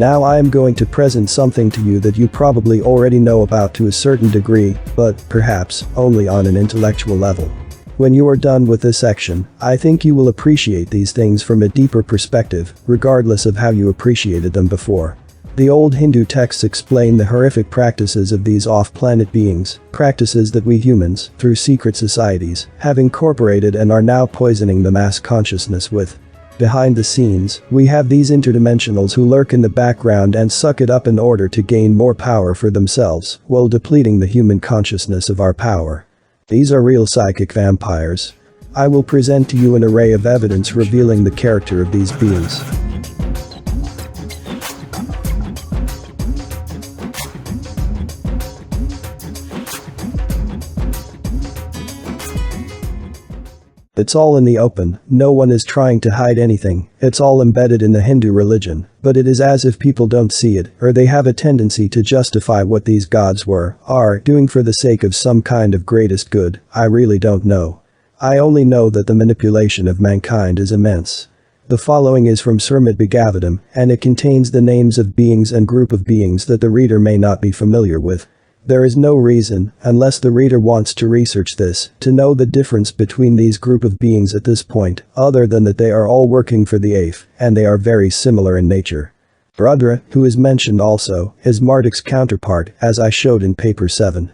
Now I am going to present something to you that you probably already know about to a certain degree, but perhaps only on an intellectual level. When you are done with this section, I think you will appreciate these things from a deeper perspective, regardless of how you appreciated them before. The old Hindu texts explain the horrific practices of these off-planet beings, practices that we humans, through secret societies, have incorporated and are now poisoning the mass consciousness with. Behind the scenes, we have these interdimensionals who lurk in the background and suck it up in order to gain more power for themselves, while depleting the human consciousness of our power. These are real psychic vampires. I will present to you an array of evidence revealing the character of these beings. It's all in the open, no one is trying to hide anything, it's all embedded in the Hindu religion, but it is as if people don't see it, or they have a tendency to justify what these gods are doing for the sake of some kind of greatest good. I really don't know. I only know that the manipulation of mankind is immense. The following is from Srimad-Bhagavatam, and it contains the names of beings and group of beings that the reader may not be familiar with. There is no reason, unless the reader wants to research this, to know the difference between these group of beings at this point, other than that they are all working for the Ape, and they are very similar in nature. Rudra, who is mentioned also, is Marduk's counterpart, as I showed in paper 7.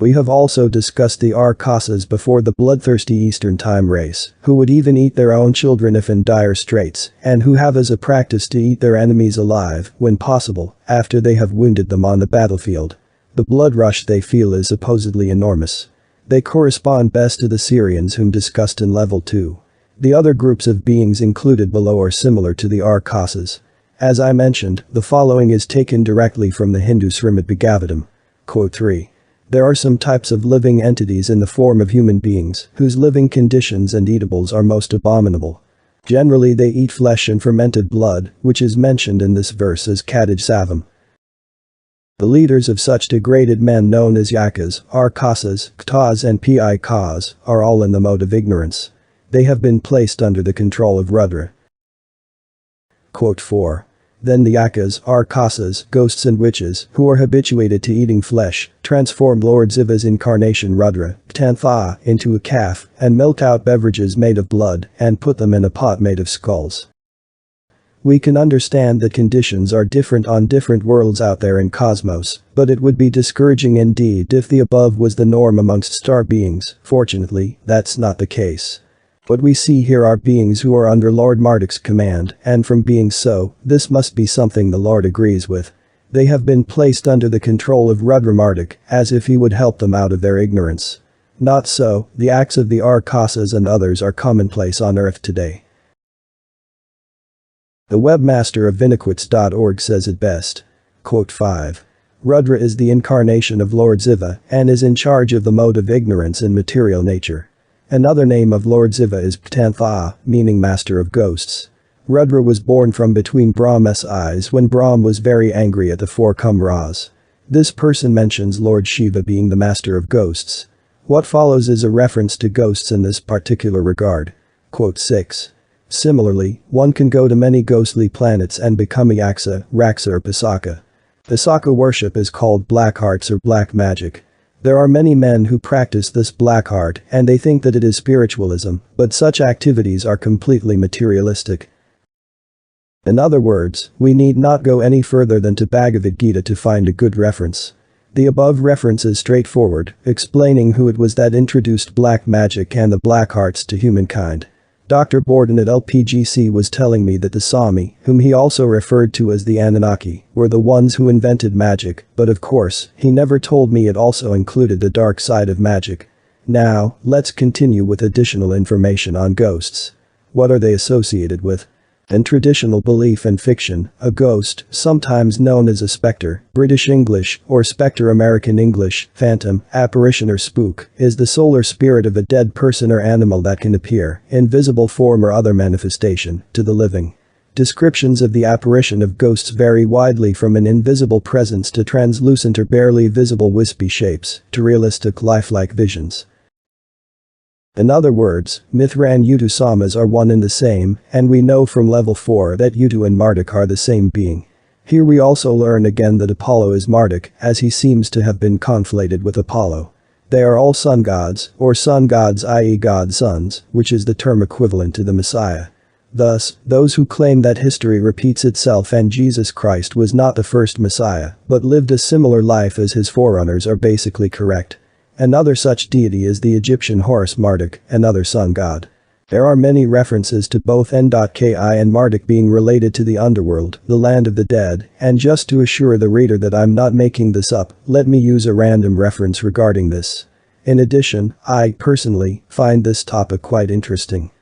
We have also discussed the Rakshasas before, the bloodthirsty Eastern time race, who would even eat their own children if in dire straits, and who have as a practice to eat their enemies alive, when possible, after they have wounded them on the battlefield. The blood rush they feel is supposedly enormous. They correspond best to the Syrians whom discussed in level 2. The other groups of beings included below are similar to the Rakshasas. As I mentioned, the following is taken directly from the Hindu Srimad-Bhagavatam. Quote 3. There are some types of living entities in the form of human beings, whose living conditions and eatables are most abominable. Generally they eat flesh and fermented blood, which is mentioned in this verse as Kadaj Savam. The leaders of such degraded men known as Yakas, Rakshasas, Ktas and Pikas, are all in the mode of ignorance. They have been placed under the control of Rudra. Quote 4. Then the Yakas, Rakshasas, ghosts and witches, who are habituated to eating flesh, transform Lord Shiva's incarnation Rudra, Tantha, into a calf, and milk out beverages made of blood, and put them in a pot made of skulls. We can understand that conditions are different on different worlds out there in cosmos, but it would be discouraging indeed if the above was the norm amongst star beings. Fortunately, that's not the case. What we see here are beings who are under Lord Marduk's command, and from being so, this must be something the Lord agrees with. They have been placed under the control of Rudra Marduk, as if he would help them out of their ignorance. Not so, the acts of the Rakshasas and others are commonplace on earth today. The webmaster of Vinaquits.org says it best. Quote 5. Rudra is the incarnation of Lord Shiva, and is in charge of the mode of ignorance in material nature. Another name of Lord Shiva is Ptantha, meaning master of ghosts. Rudra was born from between Brahma's eyes when Brahm was very angry at the four Kumras. This person mentions Lord Shiva being the master of ghosts. What follows is a reference to ghosts in this particular regard. Quote 6. Similarly, one can go to many ghostly planets and become a Yaksa, Raksa or Pisaka. Pisaka worship is called black arts or black magic. There are many men who practice this black art and they think that it is spiritualism, but such activities are completely materialistic. In other words, we need not go any further than to Bhagavad Gita to find a good reference. The above reference is straightforward, explaining who it was that introduced black magic and the black arts to humankind. Dr. Borden at LPGC was telling me that the Sami, whom he also referred to as the Anunnaki, were the ones who invented magic, but of course, he never told me it also included the dark side of magic. Now, let's continue with additional information on ghosts. What are they associated with? In traditional belief and fiction, a ghost, sometimes known as a spectre, British English, or spectre American English, phantom, apparition or spook, is the soul or spirit of a dead person or animal that can appear, in visible form or other manifestation, to the living. Descriptions of the apparition of ghosts vary widely from an invisible presence to translucent or barely visible wispy shapes, to realistic lifelike visions. In other words, Mithra and Utu Samas are one and the same, and we know from level 4 that Utu and Marduk are the same being. Here we also learn again that Apollo is Marduk, as he seems to have been conflated with Apollo. They are all sun gods, or sun gods, i.e. god sons, which is the term equivalent to the Messiah. Thus, those who claim that history repeats itself and Jesus Christ was not the first Messiah, but lived a similar life as his forerunners are basically correct. Another such deity is the Egyptian Horus Marduk, another sun god. There are many references to both N.Ki and Marduk being related to the underworld, the land of the dead, and just to assure the reader that I'm not making this up, let me use a random reference regarding this. In addition, I, personally, find this topic quite interesting.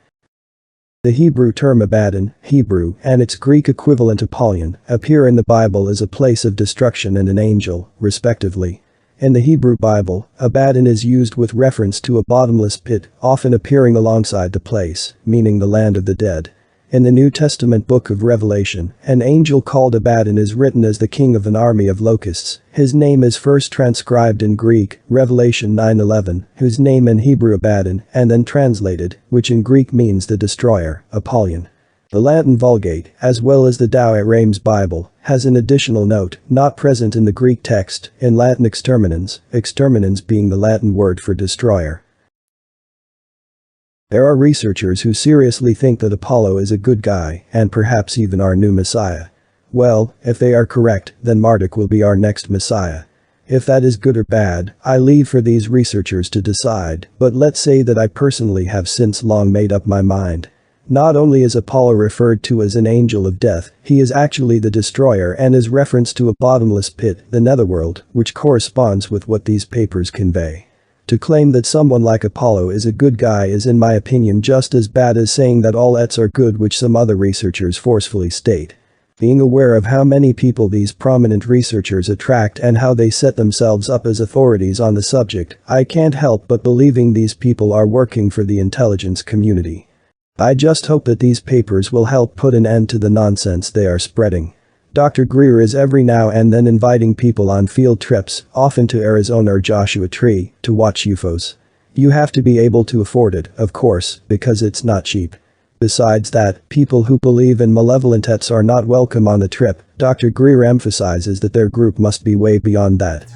The Hebrew term Abaddon, Hebrew, and its Greek equivalent Apollyon, appear in the Bible as a place of destruction and an angel, respectively. In the Hebrew Bible, Abaddon is used with reference to a bottomless pit, often appearing alongside the place, meaning the land of the dead. In the New Testament book of Revelation, an angel called Abaddon is written as the king of an army of locusts. His name is first transcribed in Greek, Revelation 9:11, whose name in Hebrew Abaddon, and then translated, which in Greek means the destroyer, Apollyon. The Latin Vulgate, as well as the Douay-Rheims Bible, has an additional note, not present in the Greek text, in Latin exterminans being the Latin word for destroyer. There are researchers who seriously think that Apollo is a good guy, and perhaps even our new Messiah. Well, if they are correct, then Marduk will be our next Messiah. If that is good or bad, I leave for these researchers to decide, but let's say that I personally have since long made up my mind. Not only is Apollo referred to as an angel of death, he is actually the destroyer and is referenced to a bottomless pit, the netherworld, which corresponds with what these papers convey. To claim that someone like Apollo is a good guy is in my opinion just as bad as saying that all Ets are good, which some other researchers forcefully state. Being aware of how many people these prominent researchers attract and how they set themselves up as authorities on the subject, I can't help but believing these people are working for the intelligence community. I just hope that these papers will help put an end to the nonsense they are spreading. Dr. Greer is every now and then inviting people on field trips, often to Arizona or Joshua Tree, to watch UFOs. You have to be able to afford it, of course, because it's not cheap. Besides that, people who believe in malevolent Ets are not welcome on the trip. Dr. Greer emphasizes that their group must be way beyond that.